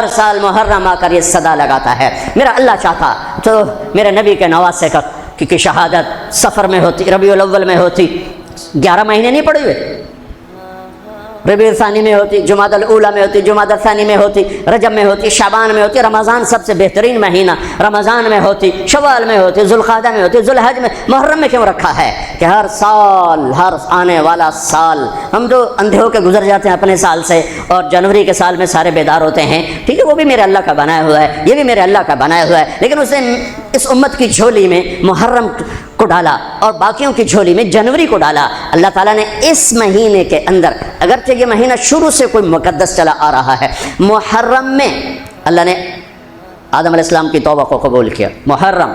ہر سال محرم آ کر یہ صدا لگاتا ہے، میرا اللہ چاہتا تو میرے نبی کے نواسے کی شہادت سفر میں ہوتی، ربیع الاول میں ہوتی، 11 مہینے نہیں پڑے ہوئے، ربیع الثانی میں ہوتی، جمادی الاولیٰ میں ہوتی، جمادی الثانی میں ہوتی، رجب میں ہوتی، شعبان میں ہوتی، رمضان سب سے بہترین مہینہ رمضان میں ہوتی، شوال میں ہوتی، ذوالقعدہ میں ہوتی، ذوالحج میں، محرم میں کیوں رکھا ہے کہ ہر سال، ہر آنے والا سال ہم تو اندھے ہو کے گزر جاتے ہیں اپنے سال سے، اور جنوری کے سال میں سارے بیدار ہوتے ہیں، ٹھیک ہے، وہ بھی میرے اللہ کا بنایا ہوا ہے، یہ بھی میرے اللہ کا بنایا ہوا ہے، لیکن اس نے اس امت کی جھولی میں محرم کو ڈالا اور باقیوں کی جھولی میں جنوری کو ڈالا۔ اللہ تعالیٰ نے اس مہینے کے اندر، اگرچہ یہ مہینہ شروع سے کوئی مقدس چلا آ رہا ہے، محرم میں اللہ نے آدم علیہ السلام کی توبہ کو قبول کیا۔ محرم،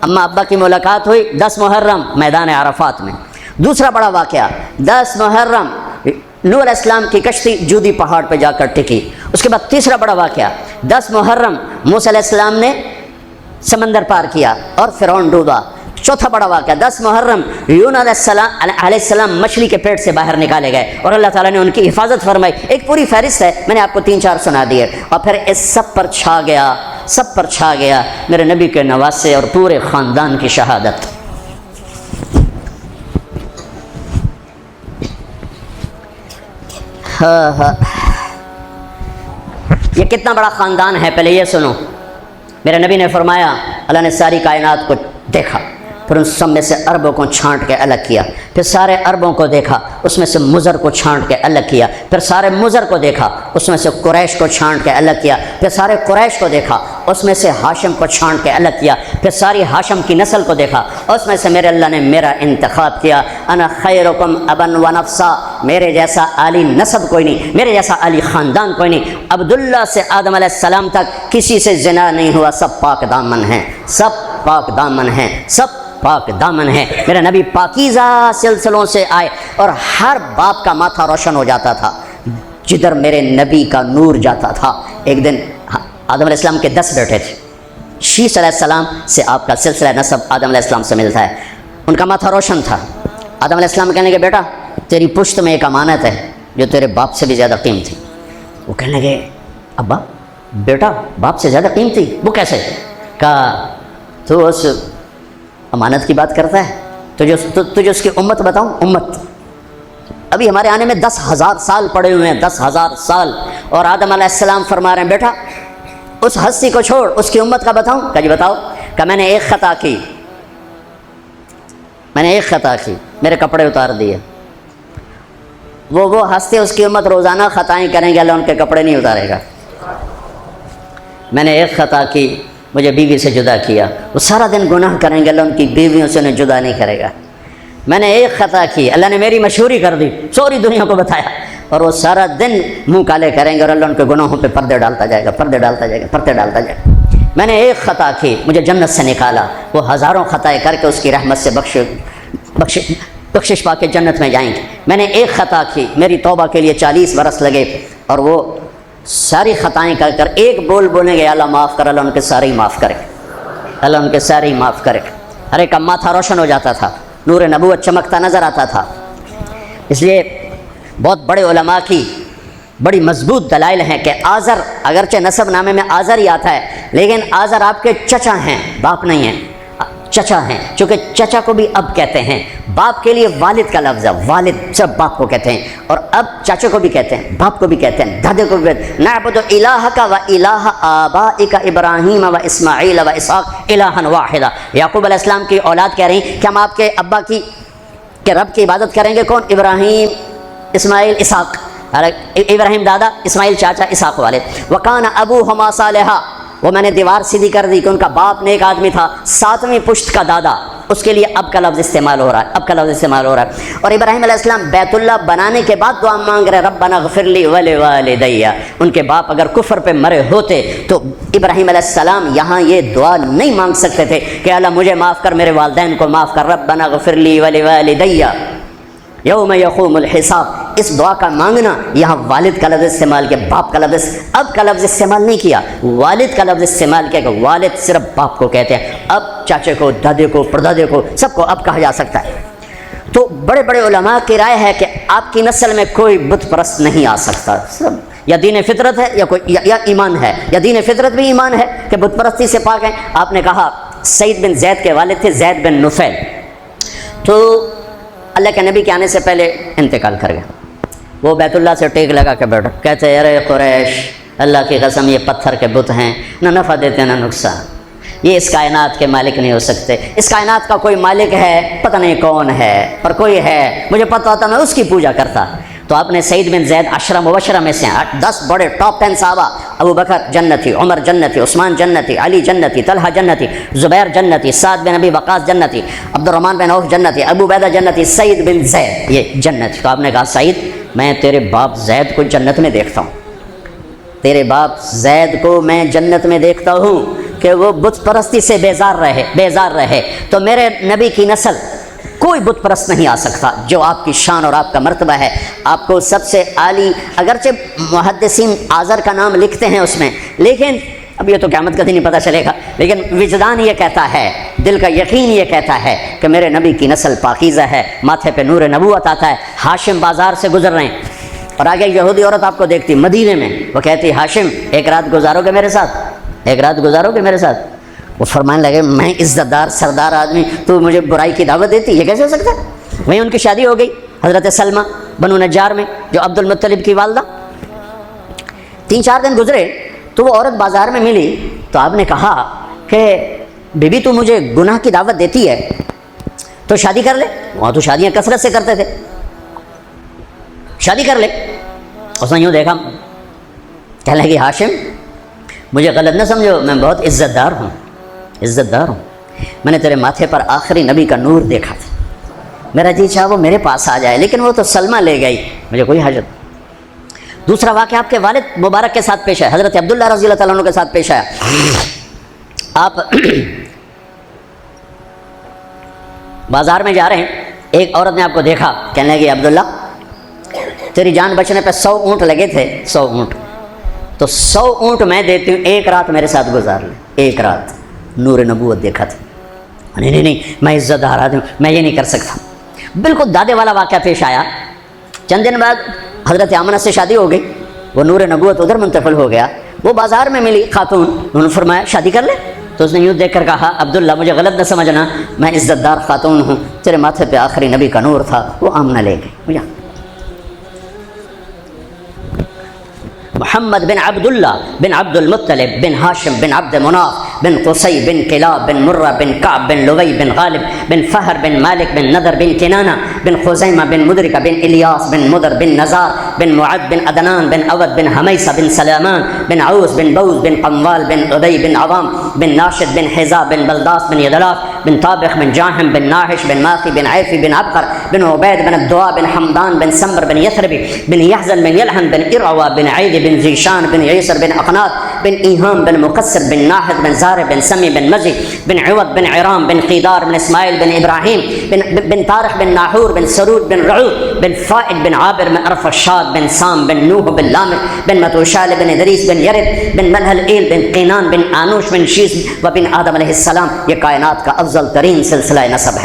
اماں ابا کی ملاقات ہوئی 10 محرم میدان عرفات میں۔ دوسرا بڑا واقعہ 10 محرم نوح علیہ السلام کی کشتی جودی پہاڑ پہ جا کر ٹکی۔ اس کے بعد تیسرا بڑا واقعہ 10 محرم موسیٰ علیہ السلام نے سمندر پار کیا اور فرعون ڈوبا۔ چوتھا بڑا واقعہ 10 محرم یونس علیہ السلام مچھلی کے پیٹ سے باہر نکالے گئے اور اللہ تعالیٰ نے ان کی حفاظت فرمائی۔ ایک پوری فہرست ہے، میں نے آپ کو 3-4 سنا دیے، اور پھر اس سب پر چھا گیا میرے نبی کے نواسے اور پورے خاندان کی شہادت۔ یہ کتنا بڑا خاندان ہے، پہلے یہ سنو۔ میرے نبی نے فرمایا اللہ نے ساری کائنات کو دیکھا، پھر ان سب میں سے عربوں کو چھانٹ کے الگ کیا، پھر سارے عربوں کو دیکھا، اس میں سے مضر کو چھانٹ کے الگ کیا، پھر سارے مضر کو دیکھا، اس میں سے قریش کو چھانٹ کے الگ کیا، پھر سارے قریش کو دیکھا، اس میں سے ہاشم کو چھانٹ کے الگ کیا، پھر ساری ہاشم کی نسل کو دیکھا، اس میں سے میرے اللہ نے میرا انتخاب کیا۔ انا خیرکم ابا و نفسا، میرے جیسا عالی نسب کوئی نہیں، میرے جیسا عالی خاندان کوئی نہیں۔ عبداللہ سے آدم علیہ السلام تک کسی سے زنا نہیں ہوا، سب پاک دامن ہیں، سب پاک دامن ہیں، سب پاک دامن ہے۔ میرا نبی پاکیزہ سلسلوں سے آئے اور ہر باپ کا ماتھا روشن ہو جاتا تھا جدھر میرے نبی کا نور جاتا تھا۔ ایک دن آدم علیہ السلام کے 10 بیٹے تھے، شیش علیہ السلام سے آپ کا سلسلہ نسب آدم علیہ السلام سے ملتا ہے، ان کا ماتھا روشن تھا۔ آدم علیہ السلام کہنے لگے بیٹا تیری پشت میں ایک امانت ہے جو تیرے باپ سے بھی زیادہ قیمتی۔ وہ کہنے لگے ابا بیٹا باپ سے زیادہ قیمتی، وہ کیسے؟ کہا تو اس امانت کی بات کرتا ہے، تجھے اس کی امت بتاؤں؟ امت ابھی ہمارے آنے میں 10,000 سال پڑے ہوئے ہیں، 10,000 سال، اور آدم علیہ السلام فرما رہے ہیں بیٹا اس ہستی کو چھوڑ، اس کی امت کا بتاؤں؟ کہا جی بتاؤ۔ کہ میں نے ایک خطا کی، میرے کپڑے اتار دیے۔ وہ ہستی اس کی امت روزانہ خطائیں کریں گے، اللہ ان کے کپڑے نہیں اتارے گا۔ میں نے ایک خطا کی، مجھے بیوی سے جدا کیا، وہ سارا دن گناہ کریں گے، اللہ ان کی بیویوں سے انہیں جدا نہیں کرے گا۔ میں نے ایک خطا کی، اللہ نے میری مشہوری کر دی، سوری دنیا کو بتایا، اور وہ سارا دن منہ کالے کریں گے اور اللہ ان کے گناہوں پہ پردے ڈالتا جائے گا۔ میں نے ایک خطا کی، مجھے جنت سے نکالا، وہ ہزاروں خطائیں کر کے اس کی رحمت سے بخشش پا کے جنت میں جائیں گے۔ میں نے ایک خطا کی، میری توبہ کے لیے 40 برس لگے، اور وہ ساری خطائیں کر کر ایک بول بولیں گے اللہ معاف کر، اللہ ان کے سارے ہی معاف کرے، اللہ ان کے سارے ہی معاف کرے۔ ہر ایک کا ماتھا روشن ہو جاتا تھا، نور نبوت چمکتا نظر آتا تھا۔ اس لیے بہت بڑے علماء کی بڑی مضبوط دلائل ہیں کہ آزر، اگرچہ نسب نامے میں آزر ہی آتا ہے، لیکن آزر آپ کے چچا ہیں، باپ نہیں ہیں، چچا ہیں، چونکہ چچا کو بھی اب کہتے ہیں۔ باپ کے لیے والد کا لفظ ہے، والد سب باپ کو کہتے ہیں، اور اب چاچے کو بھی کہتے ہیں، باپ کو بھی کہتے ہیں، دادے کو بھی کہتے ہیں۔ نعبد الہک و الہ آبائک ابراہیم و اسماعیل و اسحاق الہا واحدا۔ یعقوب علیہ السلام کی اولاد کہہ رہی ہیں کہ ہم آپ کے ابا کے رب کی عبادت کریں گے، کون؟ ابراہیم، اسماعیل، اسحاق۔ ابراہیم دادا، اسماعیل چاچا، اسحاق والد۔ وکان ابوہما صالحا، وہ میں نے دیوار سیدھی کر دی کہ ان کا باپ نیک آدمی تھا، 7ویں پشت کا دادا، اس کے لیے اب کا لفظ استعمال ہو رہا ہے، اور ابراہیم علیہ السلام بیت اللہ بنانے کے بعد دعا مانگ رہے ربنا اغفر لی ولوالدی۔ ان کے باپ اگر کفر پہ مرے ہوتے تو ابراہیم علیہ السلام یہاں یہ دعا نہیں مانگ سکتے تھے کہ اللہ مجھے معاف کر، میرے والدین کو معاف کر، ربنا اغفر لی ولوالدی یوم یقوم الحساب۔ اس دعا کا مانگنا، یہاں والد کا لفظ استعمال کیا، باپ کا لفظ، اب کا لفظ استعمال نہیں کیا، والد کا لفظ استعمال کیا، کہ والد صرف باپ کو کہتے ہیں، اب چاچے کو، دادے کو، پردادے کو، سب کو اب کہا جا سکتا ہے۔ تو بڑے بڑے علماء کی رائے ہے کہ آپ کی نسل میں کوئی بت پرست نہیں آ سکتا، سب یا دین فطرت ہے یا ایمان ہے، یا دین فطرت بھی ایمان ہے کہ بت پرستی سے پاک ہیں۔ آپ نے کہا سعید بن زید کے والد تھے زید بن نفیل، تو اللہ کے نبی کے آنے سے پہلے انتقال کر گیا۔ وہ بیت اللہ سے ٹیک لگا کے بیٹھا، کہتے ارے قریش، اللہ کی قسم یہ پتھر کے بت ہیں، نہ نفع دیتے نہ نقصان، یہ اس کائنات کے مالک نہیں ہو سکتے۔ اس کائنات کا کوئی مالک ہے، پتہ نہیں کون ہے، پر کوئی ہے، مجھے پتہ ہوتا میں اس کی پوجا کرتا۔ تو آپ نے سعید بن زید عشرہ مبشرہ میں سے 10 بڑے ٹاپ 10 صحابہ، ابو بکر جنتی، عمر جنتی، عثمان جنتی، علی جنتی، طلحہ جنتی، زبیر جنتی، سعد بن ابی وقاص جنتی، عبد الرحمن بن عوف جنتی، ابو عبیدہ جنتی، سعید بن زید یہ جنتی۔ تو آپ نے کہا سعید میں تیرے باپ زید کو جنت میں دیکھتا ہوں، تیرے باپ زید کو میں جنت میں دیکھتا ہوں کہ وہ بت پرستی سے بیزار رہے، تو میرے نبی کی نسل کوئی بت پرست نہیں آ سکتا جو آپ کی شان اور آپ کا مرتبہ ہے۔ آپ کو سب سے عالی، اگرچہ محدثین آذر کا نام لکھتے ہیں اس میں، لیکن اب یہ تو قیامت کا دن ہی پتہ چلے گا، لیکن وجدان یہ کہتا ہے، دل کا یقین یہ کہتا ہے کہ میرے نبی کی نسل پاکیزہ ہے، ماتھے پہ نور نبوت آتا ہے۔ ہاشم بازار سے گزر رہے ہیں اور آگے یہودی عورت آپ کو دیکھتی مدینے میں، وہ کہتی ہاشم ایک رات گزارو گے میرے ساتھ، ایک رات گزارو گے میرے ساتھ؟ وہ فرمانے لگے میں عزت دار سردار آدمی، تو مجھے برائی کی دعوت دیتی، یہ کیسے ہو سکتا ہے؟ وہیں ان کی شادی ہو گئی حضرت سلمہ بنو نجار میں، جو عبد المطلب کی والدہ۔ 3-4 دن گزرے تو وہ عورت بازار میں ملی، تو آپ نے کہا کہ بی بی تو مجھے گناہ کی دعوت دیتی ہے تو شادی کر لے، وہاں تو شادیاں کثرت سے کرتے تھے، شادی کر لے۔ اس نے یوں دیکھا، کہنے لگی ہاشم مجھے غلط نہ سمجھو، میں بہت عزت دار ہوں، میں نے تیرے ماتھے پر آخری نبی کا نور دیکھا تھا، میرا جی چاہا وہ میرے پاس آ جائے، لیکن وہ تو سلمہ لے گئی، مجھے کوئی حاجت۔ دوسرا واقعہ آپ کے والد مبارک کے ساتھ پیش ہے، حضرت عبداللہ رضی اللہ تعالیٰ عنہ کے ساتھ پیش آیا۔ آپ بازار میں جا رہے ہیں، ایک عورت نے آپ کو دیکھا، کہنے لگی عبداللہ تیری جان بچنے پہ 100 اونٹ لگے تھے، 100 اونٹ، تو 100 اونٹ میں دیتی ہوں، ایک رات میرے ساتھ گزار لے، ایک رات۔ نور نبوت دیکھا تھا، نہیں میں عزت دار آدمی ہوں، میں یہ نہیں کر سکتا۔ بالکل دادے والا واقعہ پیش آیا۔ چند دن بعد حضرت آمنہ سے شادی ہو گئی، وہ نور نبوت ادھر منتقل ہو گیا۔ وہ بازار میں ملی خاتون، انہوں نے فرمایا شادی کر لے، تو اس نے یوں دیکھ کر کہا عبداللہ مجھے غلط نہ سمجھنا، میں عزت دار خاتون ہوں، تیرے ماتھے پہ آخری نبی کا نور تھا، وہ آمنہ لے گئی مجھے۔ محمد بن عبداللہ بن عبد المطلب بن ہاشم بن عبد مناف بن قصی بن کلاب بن مرہ بن کعب بن لوی بن غالب بن فہر بن مالک بن نضر بن کنانہ بن خزیمہ بن مدرکہ بن الیاس بن مدر بن نزار بن معد بن عدنان بن اود بن حمیسہ بن سلامان بن عوس بن بوز بن قموال بن عدی بن عوام بن ناشد بن حزا بن بلداس بن یدلاف بن طابخ بن جاہم بن ناحش بن ماقی بن عیفی بن عبقر بن عبید بن الدعاء بن حمدان بن سمر بن یثربی بن یحزن بن یلحن بن ارعوى بن عید بن زیشان بن عیسر بن اقناط بن ایہام بن مقصر بن ناحد بن زارع بن سمی بن مزی بن عوض بن عرام بن قیدار بن اسماعیل بن ابراہیم بن طارق بن ناحور بن سرود بن رعود بن فائد بن عابر بن ارفشاد بن سام بن نوح بن لامق بن متوشال بن ادریس بن یرد بن ملحل ایل بن قینان بن آنوش بن شیس و بن آدم علیہ السلام۔ یہ کائنات کا افضل ترین سلسلہ نسب ہے۔